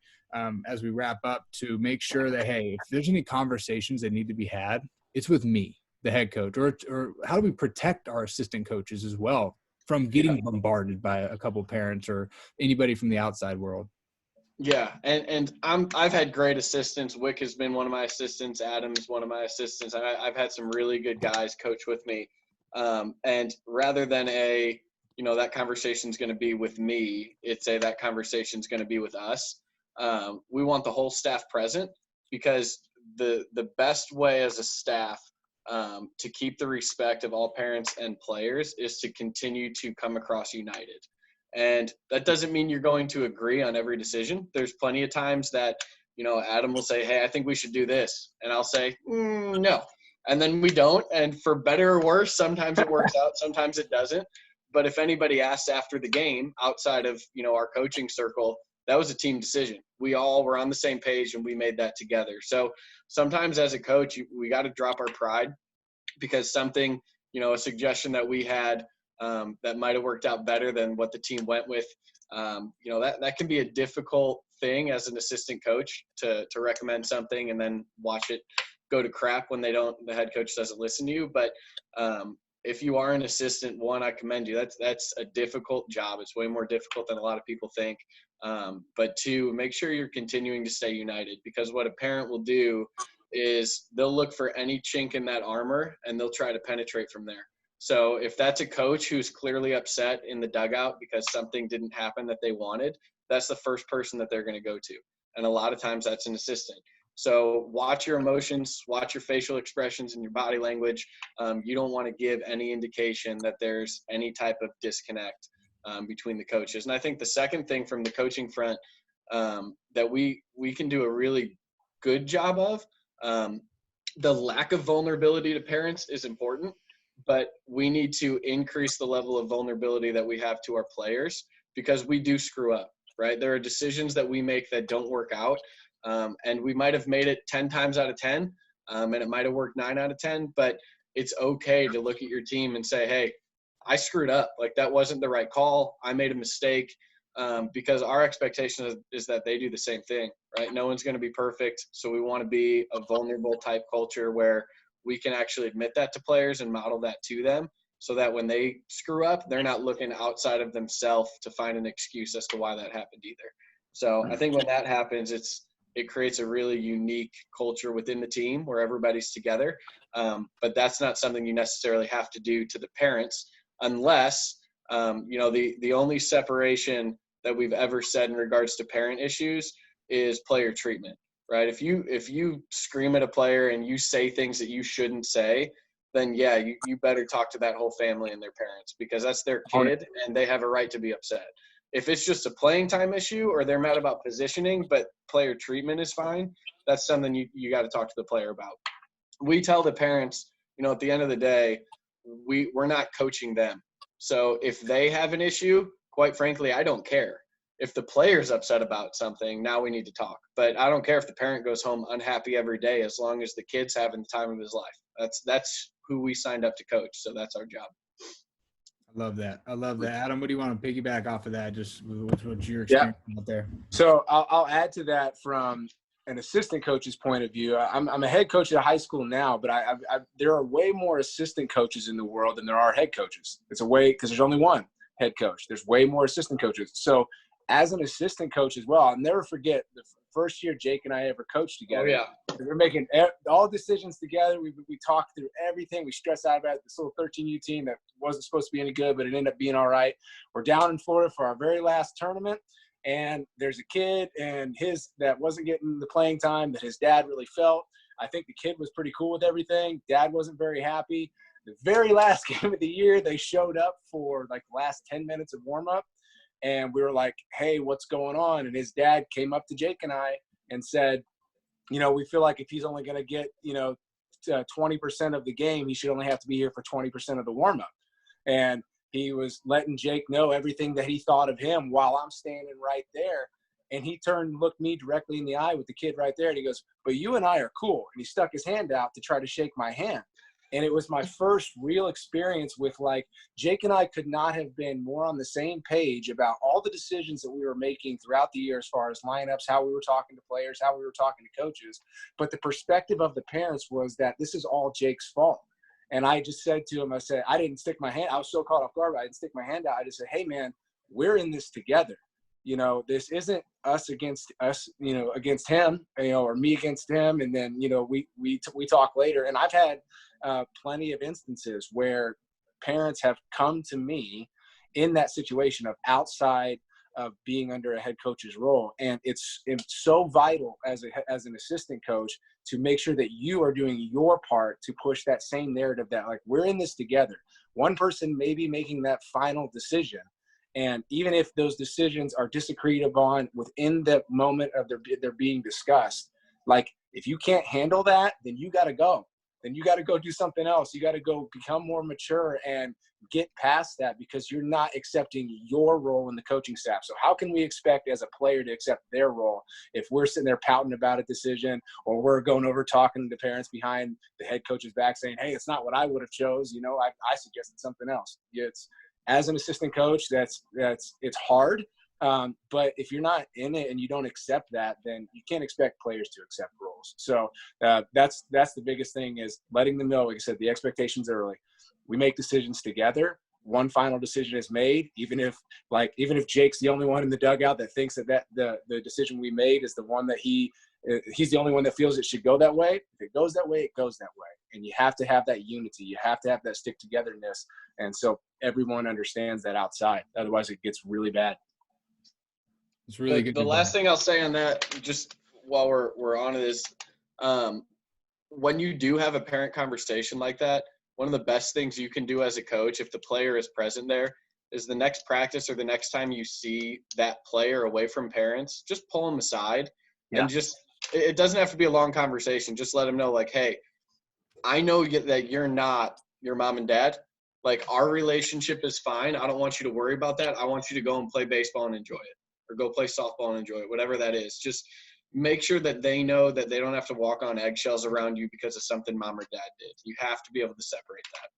as we wrap up to make sure that, hey, if there's any conversations that need to be had, it's with me, the head coach, or how do we protect our assistant coaches as well from getting bombarded by a couple of parents or anybody from the outside world? Yeah, and I've had great assistants. Wick has been one of my assistants. Adam is one of my assistants. I've had some really good guys coach with me. And rather than that conversation's going to be with me, that conversation's going to be with us. We want the whole staff present because the best way as a staff to keep the respect of all parents and players is to continue to come across united. And that doesn't mean you're going to agree on every decision. There's plenty of times that, Adam will say, hey, I think we should do this. And I'll say, no. And then we don't. And for better or worse, sometimes it works out, sometimes it doesn't. But if anybody asks after the game outside of, our coaching circle, that was a team decision. We all were on the same page and we made that together. So sometimes as a coach, we got to drop our pride because something, a suggestion that we had that might have worked out better than what the team went with. That can be a difficult thing as an assistant coach to recommend something and then watch it go to crap when the head coach doesn't listen to you. But if you are an assistant, one, I commend you. That's a difficult job. It's way more difficult than a lot of people think. But two, make sure you're continuing to stay united, because what a parent will do is they'll look for any chink in that armor and they'll try to penetrate from there. So if that's a coach who's clearly upset in the dugout because something didn't happen that they wanted, that's the first person that they're going to go to. And a lot of times that's an assistant. So watch your emotions, watch your facial expressions and your body language. You don't want to give any indication that there's any type of disconnect between the coaches. And I think the second thing from the coaching front that we can do a really good job of, the lack of vulnerability to parents is important. But we need to increase the level of vulnerability that we have to our players because we do screw up, right? There are decisions that we make that don't work out. And we might have made it 10 times out of 10, and it might have worked 9 out of 10, but it's okay to look at your team and say, hey, I screwed up. Like, that wasn't the right call. I made a mistake, because our expectation is that they do the same thing, right? No one's going to be perfect. So we want to be a vulnerable type culture where we can actually admit that to players and model that to them so that when they screw up, they're not looking outside of themselves to find an excuse as to why that happened either. So I think when that happens, it creates a really unique culture within the team where everybody's together. But that's not something you necessarily have to do to the parents unless, the only separation that we've ever said in regards to parent issues is player treatment. Right? If you scream at a player and you say things that you shouldn't say, then yeah, you better talk to that whole family and their parents because that's their kid and they have a right to be upset. If it's just a playing time issue or they're mad about positioning, but player treatment is fine, that's something you got to talk to the player about. We tell the parents, at the end of the day, we're not coaching them. So if they have an issue, quite frankly, I don't care. If the player's upset about something, now we need to talk. But I don't care if the parent goes home unhappy every day, as long as the kid's having the time of his life. That's who we signed up to coach, so that's our job. I love that. I love that. Adam, what do you want to piggyback off of that? Just what's your Yeah. experience out there? So I'll add to that from an assistant coach's point of view. I'm a head coach at a high school now, but there are way more assistant coaches in the world than there are head coaches. It's a way, because there's only one head coach. There's way more assistant coaches. So as an assistant coach as well, I'll never forget the first year Jake and I ever coached together. Oh, yeah. We were making all decisions together. We talked through everything. We stressed out about this little 13U team that wasn't supposed to be any good, but it ended up being all right. We're down in Florida for our very last tournament, and there's a kid and that wasn't getting the playing time that his dad really felt. I think the kid was pretty cool with everything. Dad wasn't very happy. The very last game of the year, they showed up for like the last 10 minutes of warm-up. And we were like, hey, what's going on? And his dad came up to Jake and I and said, we feel like if he's only going to get, 20% of the game, he should only have to be here for 20% of the warm-up. And he was letting Jake know everything that he thought of him while I'm standing right there. And he turned and looked me directly in the eye with the kid right there. And he goes, but you and I are cool. And he stuck his hand out to try to shake my hand. And it was my first real experience with, like, Jake and I could not have been more on the same page about all the decisions that we were making throughout the year, as far as lineups, how we were talking to players, how we were talking to coaches. But the perspective of the parents was that this is all Jake's fault. And I just said to him, I said, I didn't stick my hand. I was so caught off guard, but I didn't stick my hand out. I just said, hey, man, we're in this together. This isn't us against us, against him, or me against him. And then, we talk later. And I've had plenty of instances where parents have come to me in that situation of outside of being under a head coach's role. And it's so vital as an assistant coach to make sure that you are doing your part to push that same narrative that, like, we're in this together. One person may be making that final decision. And even if those decisions are disagreed upon within the moment of they're being discussed, like, if you can't handle that, then you got to go. Then you got to go do something else. You got to go become more mature and get past that, because you're not accepting your role in the coaching staff. So how can we expect as a player to accept their role if we're sitting there pouting about a decision, or we're going over talking to parents behind the head coach's back saying, hey, it's not what I would have chose. I suggested something else. It's, as an assistant coach, it's hard. But if you're not in it and you don't accept that, then you can't expect players to accept roles. So that's the biggest thing, is letting them know, like I said, the expectations early. We make decisions together. One final decision is made, even if Jake's the only one in the dugout that thinks that the decision we made is the one that he's the only one that feels it should go that way. If it goes that way, it goes that way. And you have to have that unity. You have to have that stick togetherness. And so everyone understands that outside. Otherwise, it gets really bad. It's really good. The last thing I'll say on that, just while we're on it, is when you do have a parent conversation like that, one of the best things you can do as a coach, if the player is present there, is the next practice or the next time you see that player away from parents, just pull them aside. And it doesn't have to be a long conversation. Just let them know, like, hey, I know that you're not your mom and dad. Like, our relationship is fine. I don't want you to worry about that. I want you to go and play baseball and enjoy it, or go play softball and enjoy it, whatever that is. Just make sure that they know that they don't have to walk on eggshells around you because of something mom or dad did. You have to be able to separate that.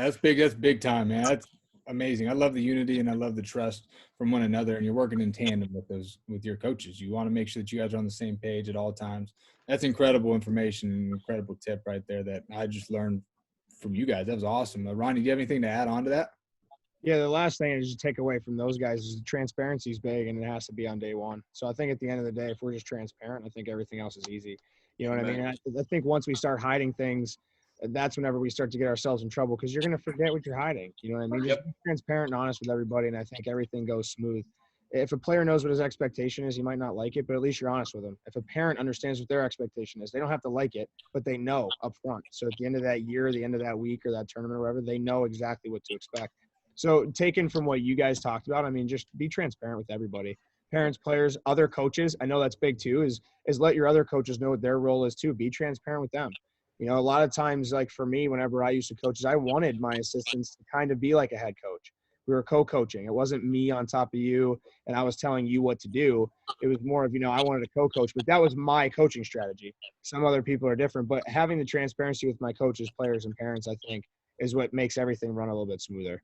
That's big. That's big time, man. That's amazing. I love the unity and I love the trust from one another, and you're working in tandem with your coaches. You want to make sure that you guys are on the same page at all times. That's incredible information and incredible tip right there that I just learned from you guys. That was awesome. Ronnie, do you have anything to add on to that? Yeah, the last thing is to take away from those guys is transparency is big, and it has to be on day one. So I think at the end of the day, if we're just transparent, I think everything else is easy. You know what I mean? I think once we start hiding things, that's whenever we start to get ourselves in trouble, because you're going to forget what you're hiding. You know what I mean? Just be transparent and honest with everybody, and I think everything goes smooth. If a player knows what his expectation is, he might not like it, but at least you're honest with him. If a parent understands what their expectation is, they don't have to like it, but they know up front. So at the end of that year, the end of that week or that tournament or whatever, they know exactly what to expect. So taken from what you guys talked about, I mean, just be transparent with everybody. Parents, players, other coaches. I know that's big too, is let your other coaches know what their role is too. Be transparent with them. You know, a lot of times, like for me, whenever I used to coach, I wanted my assistants to kind of be like a head coach. we were co-coaching. It wasn't me on top of you and I was telling you what to do. It was more of, I wanted to co-coach, but that was my coaching strategy. Some other people are different, but having the transparency with my coaches, players, and parents, I think, is what makes everything run a little bit smoother.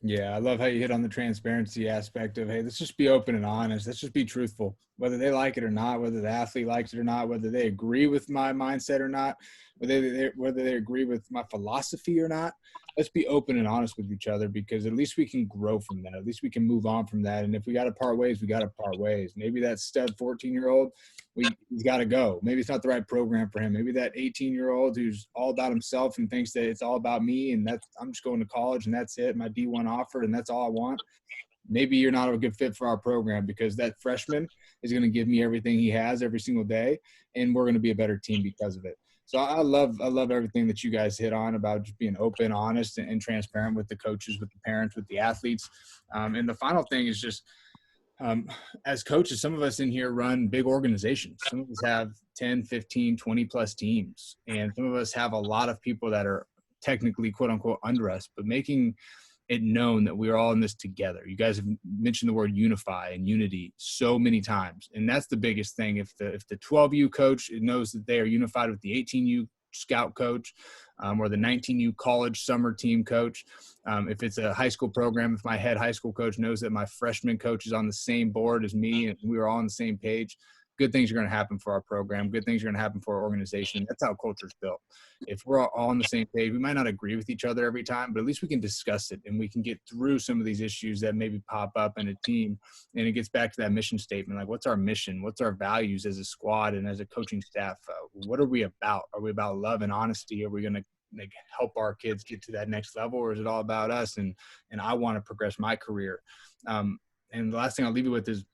Yeah, I love how you hit on the transparency aspect of, hey, let's just be open and honest. Let's just be truthful, whether they like it or not, whether the athlete likes it or not, whether they agree with my mindset or not, whether they agree with my philosophy or not. Let's be open and honest with each other, because at least we can grow from that. At least we can move on from that. And if we got to part ways, we got to part ways. Maybe that stud 14-year-old, he's got to go. Maybe it's not the right program for him. Maybe that 18-year-old who's all about himself and thinks that it's all about me and I'm just going to college and that's it, my D1 offer, and that's all I want. Maybe you're not a good fit for our program, because that freshman is going to give me everything he has every single day, and we're going to be a better team because of it. So I love everything that you guys hit on about just being open, honest, and transparent with the coaches, with the parents, with the athletes. And the final thing is just, as coaches, some of us in here run big organizations. Some of us have 10, 15, 20 plus teams. And some of us have a lot of people that are technically, quote unquote, under us, but making it known that we are all in this together. You guys have mentioned the word unify and unity so many times. And that's the biggest thing. If the 12U coach knows that they are unified with the 18U scout coach, or the 19U college summer team coach, if it's a high school program, if my head high school coach knows that my freshman coach is on the same board as me and we are all on the same page, good things are going to happen for our program. Good things are going to happen for our organization. That's how culture is built. If we're all on the same page, we might not agree with each other every time, but at least we can discuss it and we can get through some of these issues that maybe pop up in a team. And it gets back to that mission statement. Like, what's our mission? What's our values as a squad and as a coaching staff? What are we about? Are we about love and honesty? Are we going to help our kids get to that next level, or is it all about us? And I want to progress my career. And the last thing I'll leave you with is,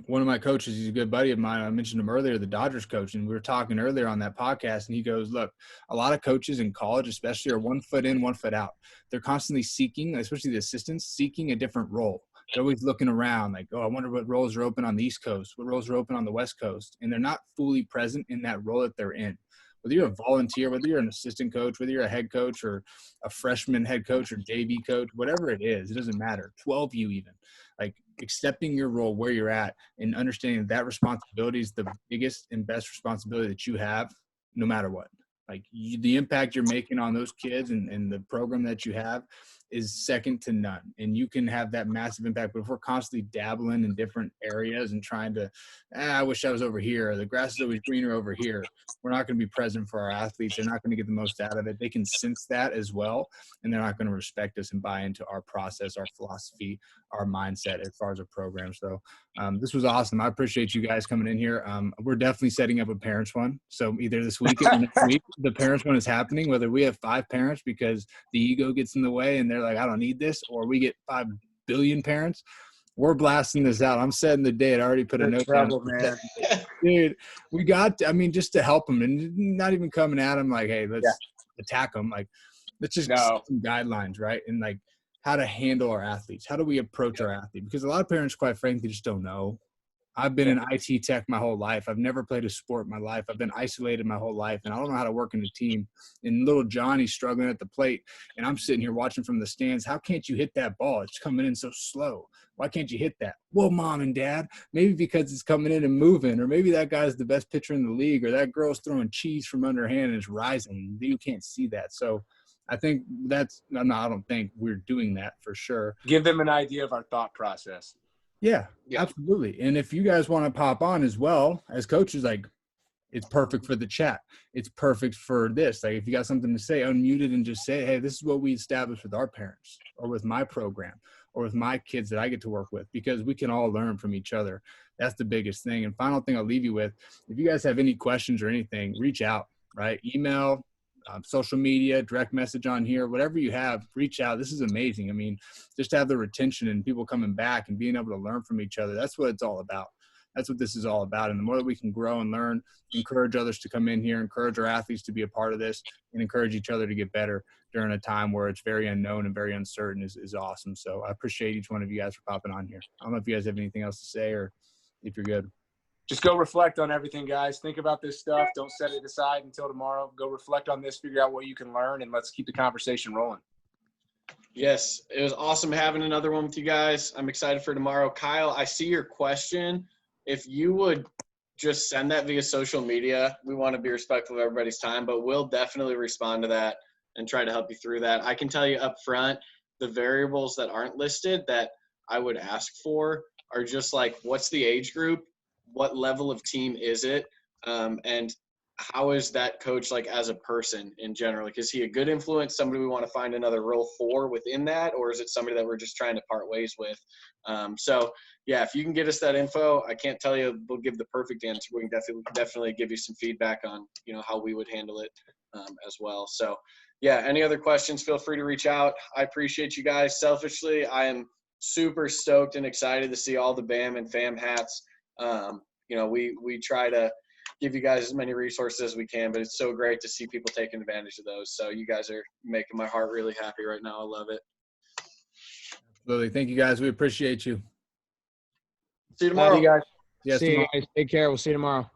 one of my coaches, he's a good buddy of mine. I mentioned him earlier, the Dodgers coach, and we were talking earlier on that podcast, and he goes, look, a lot of coaches in college especially are 1 foot in, 1 foot out. They're constantly seeking, especially the assistants, seeking a different role. They're always looking around like, oh, I wonder what roles are open on the East Coast, what roles are open on the West Coast, and they're not fully present in that role that they're in. Whether you're a volunteer, whether you're an assistant coach, whether you're a head coach or a freshman head coach or JV coach, whatever it is, it doesn't matter. 12U even. Like, accepting your role where you're at and understanding that responsibility is the biggest and best responsibility that you have, no matter what. Like, the impact you're making on those kids and the program that you have is second to none. And you can have that massive impact. But if we're constantly dabbling in different areas and trying to, I wish I was over here, or the grass is always greener over here, we're not going to be present for our athletes. They're not going to get the most out of it. They can sense that as well, and they're not going to respect us and buy into our process, our philosophy, our mindset as far as a program. So this was awesome. I appreciate you guys coming in here. We're definitely setting up a parents one. So either this week or next week, the parents one is happening, whether we have 5 parents because the ego gets in the way and they're like, I don't need this, or we get 5 billion parents. We're blasting this out. I'm setting the date. I already put a note down. Man. Dude, we got, just to help them and not even coming at them like, hey, let's attack them. Like, let's just set some guidelines, right? And like, how to handle our athletes. How do we approach our athlete? Because a lot of parents, quite frankly, just don't know. I've been in IT tech my whole life. I've never played a sport in my life. I've been isolated my whole life, and I don't know how to work in a team. And little Johnny's struggling at the plate, and I'm sitting here watching from the stands. How can't you hit that ball? It's coming in so slow. Why can't you hit that? Well, Mom and Dad, maybe because it's coming in and moving, or maybe that guy's the best pitcher in the league, or that girl's throwing cheese from underhand and it's rising. You can't see that. So I think I don't think we're doing that for sure. Give them an idea of our thought process. Yeah, absolutely. And if you guys want to pop on as well as coaches, like, it's perfect for the chat. It's perfect for this. Like, if you got something to say, unmute it and just say, hey, this is what we established with our parents or with my program or with my kids that I get to work with, because we can all learn from each other. That's the biggest thing. And final thing I'll leave you with, if you guys have any questions or anything, reach out, right? Email, social media, direct message on here, whatever you have, reach out. This is amazing. Just to have the retention and people coming back and being able to learn from each other. That's what it's all about. That's what this is all about. And the more that we can grow and learn, encourage others to come in here, encourage our athletes to be a part of this, and encourage each other to get better during a time where it's very unknown and very uncertain is awesome. So I appreciate each one of you guys for popping on here. I don't know if you guys have anything else to say or if you're good. Just go reflect on everything, guys. Think about this stuff. Don't set it aside until tomorrow. Go reflect on this, figure out what you can learn, and let's keep the conversation rolling. Yes, it was awesome having another one with you guys. I'm excited for tomorrow. Kyle, I see your question. If you would just send that via social media, we want to be respectful of everybody's time, but we'll definitely respond to that and try to help you through that. I can tell you up front, the variables that aren't listed that I would ask for are just like, what's the age group? What level of team is it? And how is that coach like as a person in general? Like, is he a good influence, somebody we want to find another role for within that, or is it somebody that we're just trying to part ways with? So yeah, if you can get us that info, I can't tell you we'll give the perfect answer. We can definitely give you some feedback on, you know, how we would handle it as well. So yeah, any other questions, feel free to reach out. I appreciate you guys. Selfishly, I am super stoked and excited to see all the BAM and FAM hats. You know, we try to give you guys as many resources as we can, but it's so great to see people taking advantage of those. So you guys are making my heart really happy right now. I love it. Absolutely. Thank you, guys. We appreciate you. See you tomorrow. Love you guys. Yes, See you tomorrow. guys. Take care. We'll see you tomorrow.